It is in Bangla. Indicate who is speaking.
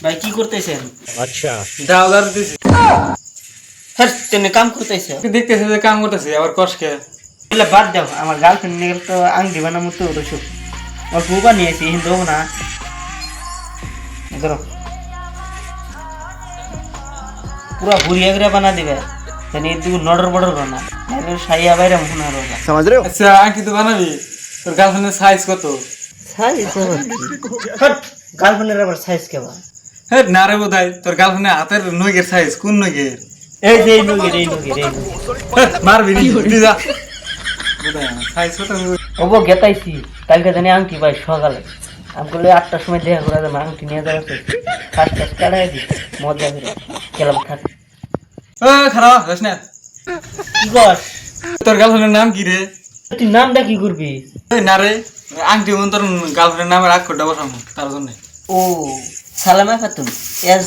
Speaker 1: ভাই কি করতেছেন?
Speaker 2: अच्छा
Speaker 3: দাওদার দিছি
Speaker 1: হ্যাঁ তেনে কাম করতেছে।
Speaker 3: দেখতেছে যে কাম করতেছে আবার কষ্টকে
Speaker 1: বলে বাদ দাও, আমার গার্লফ্রেন্ড নিয়ে তো আংটি বানাবো তো রসুন আমার বউ বানিয়েছি হিন্দু না ধরো পুরা ভুরিয়া করে বানা দিবে জানি তুই নডর বডর বানা সাইয়া বাইরে মনে হয়
Speaker 2: समझ रहे हो
Speaker 3: আচ্ছা আঁকি তো বানাবি তোর গার্লফ্রেন্ডের সাইজ কত?
Speaker 1: সাইজ গার্লফ্রেন্ডের আবার সাইজ কেমন?
Speaker 3: হ্যাঁ না রে বোধহয় তোর গার্লফ্রেন্ডের হাতের নইগের সাইজ কোন নইগের?
Speaker 1: এই যে এই নগের এই নগের এই নগের
Speaker 3: মারবি নি যা সাইজ কত?
Speaker 1: ওবো গেতাইছি কালকে জানি আংটি পাই সকালে আমি করলে 8টার সময় দেখা করে দেবো আংটি নিয়ে যাওয়া ফার্স্ট ফার্স্ট কাটাই দি মজা করে গেলাম থাক
Speaker 3: খারাপ হস না
Speaker 1: কি কর
Speaker 3: তোর গার্লফ্রেন্ডের নাম কি রে?
Speaker 1: তুই নামটা কি করবি?
Speaker 3: না রে আংটি মন তোর গার্লফ্রেন্ডের নামের আক্ষরটা বসাবো তার জন্য।
Speaker 1: ও সালামা খাতুন এস